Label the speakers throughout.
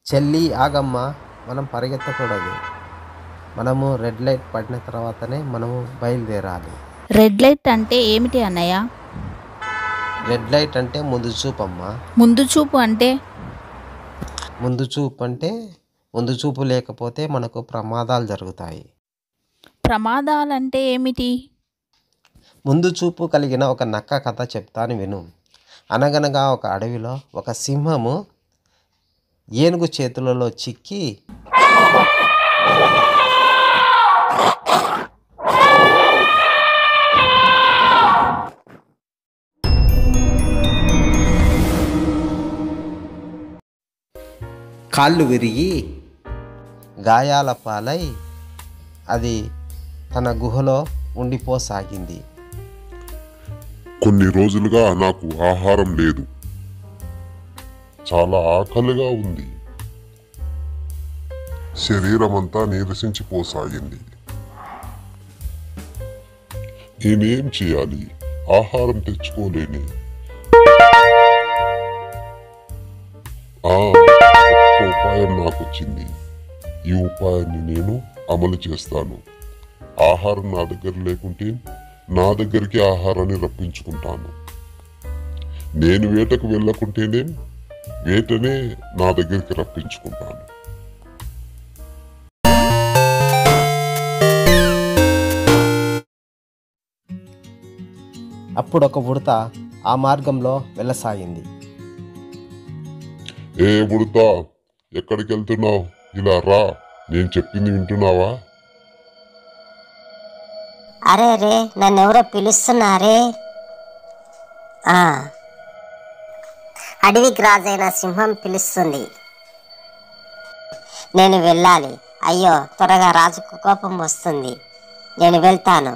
Speaker 1: చెల్లి ఆగమ్మ, మనం పరిగెత్తకూడదు. మనము రెడ్ లైట్ పడిన తర్వాతనే మనము బయలుదేరాలి.
Speaker 2: రెడ్ లైట్ అంటే ఏమిటి అన్నయ్య?
Speaker 1: రెడ్ లైట్ అంటే ముందు చూపమ్మా.
Speaker 2: ముందు చూపు అంటే?
Speaker 1: ముందు చూపు లేకపోతే మనకు ప్రమాదాలు జరుగుతాయి.
Speaker 2: ప్రమాదాలంటే ఏమిటి?
Speaker 1: ముందు చూపు కలిగిన ఒక నక్క కథ చెప్తాను విను. అనగనగా ఒక అడవిలో ఒక సింహము ఏనుగు చేతులలో చిక్కి కాళ్ళు విరిగి గాయాల పాలై అది తన గుహలో ఉండిపోసాగింది.
Speaker 3: కొన్ని రోజులుగా నాకు ఆహారం లేదు. చాలా ఆకలిగా ఉంది. శరీరమంతా నీరసించిపోసాగింది. నేనేం చేయాలి? ఆహారం తెచ్చుకోలేని. ఒక్క ఉపాయం నాకొచ్చింది. ఈ ఉపాయాన్ని నేను అమలు చేస్తాను. ఆహారం నా దగ్గర లేకుంటే నా దగ్గరికి ఆహారాన్ని రప్పించుకుంటాను. నేను వేటకు వెళ్ళకుంటేనే వేటనే నా దగ్గరికి రప్పించుకుంటాను.
Speaker 1: అప్పుడు ఒక ఉడత ఆ మార్గంలో వెళ్ళసాగింది.
Speaker 3: ఏ ఉడతా, ఎక్కడికి వెళ్తున్నావు? ఇలా రా, నేను చెప్పింది వింటున్నావా?
Speaker 4: అరే రే, నన్నెవరో పిలుస్తున్నారే. అడవికి రాజైన సింహం పిలుస్తుంది. నేను వెళ్ళాలి. అయ్యో, త్వరగా రాజుకు కోపం వస్తుంది. నేను వెళ్తాను.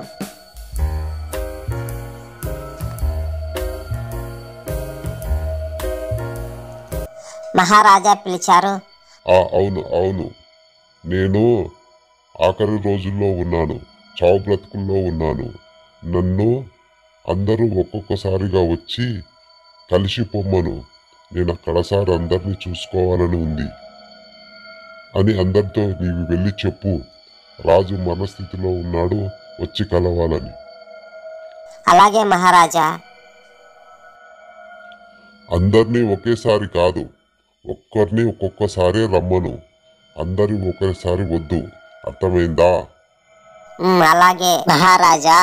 Speaker 4: మహారాజా పిలిచారు.
Speaker 3: అవును, నేను ఆఖరి రోజుల్లో ఉన్నాను. చావు బ్రతుకుల్లో ఉన్నాను. నన్ను అందరూ ఒక్కొక్కసారిగా వచ్చి కలిసి పొమ్మను. నేను అక్కడసారి అందరినీ చూసుకోవాలని ఉంది అని అందరితో నీవు వెళ్ళి చెప్పు. రాజు మనస్థితిలో ఉన్నాడు, వచ్చి కలవాలని.
Speaker 4: అలాగే మహారాజా.
Speaker 3: అందరినీ ఒకేసారి కాదు, ఒక్కరిని ఒక్కొక్కసారి రమ్మను. అందరి ఒకేసారి వద్దు. అర్థమైందా?
Speaker 4: అలాగే మహారాజా.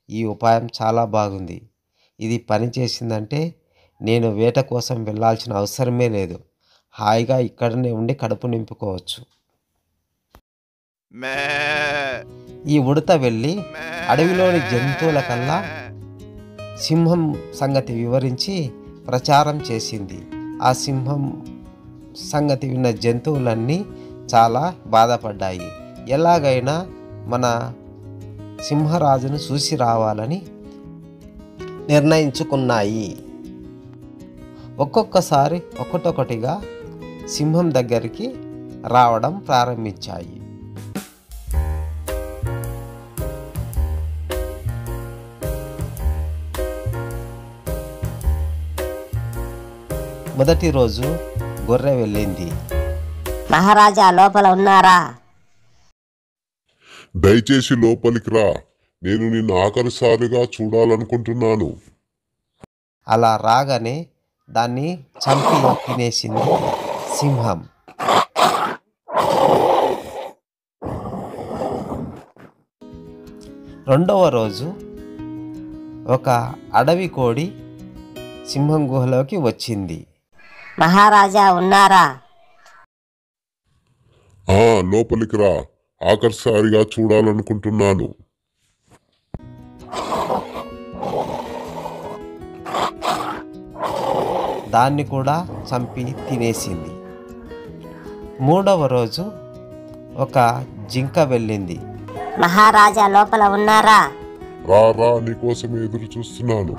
Speaker 1: ఈ ఉపాయం చాలా బాగుంది. ఇది పని చేసిందంటే నేను వేట కోసం వెళ్ళాల్సిన అవసరమే లేదు. హాయిగా ఇక్కడనే ఉండి కడుపు నింపుకోవచ్చు. ఈ ఉడత వెళ్ళి అడవిలోని జంతువుల కల్లా సింహం సంగతి వివరించి ప్రచారం చేసింది. ఆ సింహం సంగతి విన్న జంతువులన్నీ చాలా బాధపడ్డాయి. ఎలాగైనా మన సింహరాజును చూసి రావాలని నిర్ణయించుకున్నాయి. ఒక్కొక్కసారి ఒకటొకటిగా సింహం దగ్గరికి రావడం ప్రారంభించాయి. మొదటి రోజు గొర్రె వెళ్ళింది.
Speaker 4: మహారాజా లోపల ఉన్నారా?
Speaker 3: దయచేసి లోపలికి రా, నేను నిన్ను ఆఖరిసారిగా చూడాలనుకుంటున్నాను.
Speaker 1: అలా రాగానే దాన్ని చంపి తినేసింది సింహం. రెండవ రోజు ఒక అడవి కోడి సింహం గుహలోకి వచ్చింది.
Speaker 4: మహారాజా ఉన్నారా?
Speaker 3: లోపలికి రా, ఆఖరిసారిగా చూడాలనుకుంటున్నాను.
Speaker 1: దాన్ని కూడా చంపి తినేసింది. మూడవ రోజు ఒక జింక వెళ్ళింది.
Speaker 4: మహారాజా లోపల ఉన్నారా?
Speaker 3: రా, నీకోసం ఎదురు చూస్తున్నాను.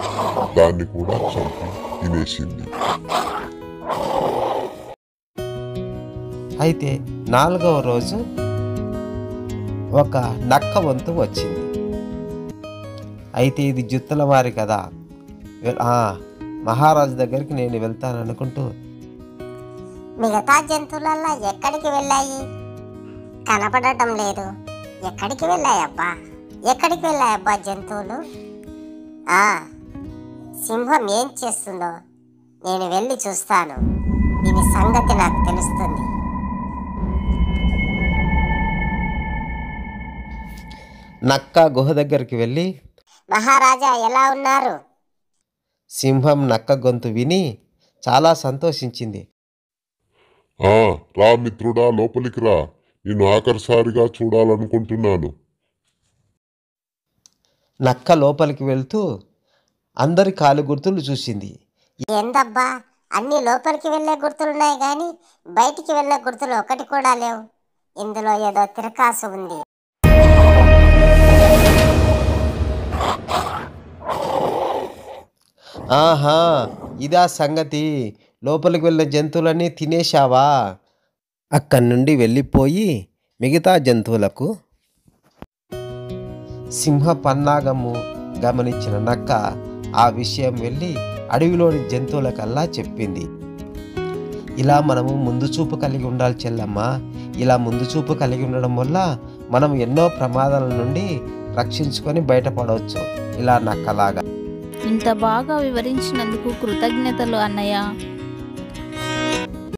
Speaker 3: దాన్ని కూడా చంపి తినేసింది.
Speaker 1: అయితే నాలుగవ రోజు ఒక నక్క వంతు వచ్చింది. అయితే ఇది జుత్తుల వారి కదా, మహారాజు దగ్గరికి నేను వెళ్తాను అనుకుంటూ
Speaker 4: మిగతా జంతువులల్లా ఎక్కడికి వెళ్ళాయి? కనపడటం లేదు. ఎక్కడికి వెళ్ళాయబ్బా? ఎక్కడికి వెళ్ళాయబ్బా జంతువులు? సింహం ఏం చేస్తుందో నేను వెళ్ళి చూస్తాను. దీని సంగతి నాకు తెలుస్తుంది.
Speaker 1: నక్క గుహ దగ్గరికి వెళ్ళి,
Speaker 4: మహారాజా ఎలా ఉన్నారు?
Speaker 1: సింహం నక్క గొంతు విని చాలా సంతోషించింది.
Speaker 3: రా మిత్రుడా, లోపలికి రా. నేను ఆఖరిసారిగా చూడాలనుకుంటున్నాను.
Speaker 1: నక్క లోపలికి వెళ్తూ అందరి కాలి గుర్తులు చూసింది.
Speaker 4: ఏందబ్బా, అన్ని లోపలికి వెళ్ళే గుర్తులున్నాయి కానీ బయటికి వెళ్ళే గుర్తులు ఒకటి కూడా లేవు. ఇందులో ఏదో తిరకాసు ఉంది.
Speaker 1: ఆహా, ఇదా సంగతి. లోపలికి వెళ్ళే జంతువులన్నీ తినేశావా? అక్కడి నుండి వెళ్ళిపోయి మిగతా జంతువులకు సింహ పన్నాగము గమనించిన నక్క ఆ విషయం వెళ్ళి అడవిలోని జంతువులకల్లా చెప్పింది. ఇలా మనము ముందు చూపు కలిగి ఉండాలి చెల్లమ్మ. ఇలా ముందు చూపు కలిగి ఉండడం వల్ల మనం ఎన్నో ప్రమాదాల నుండి రక్షించుకొని బయటపడవచ్చు, ఇలా నక్కలాగా.
Speaker 2: ఇంత బాగా వివరించినందుకు కృతజ్ఞతలు అన్నయ్య.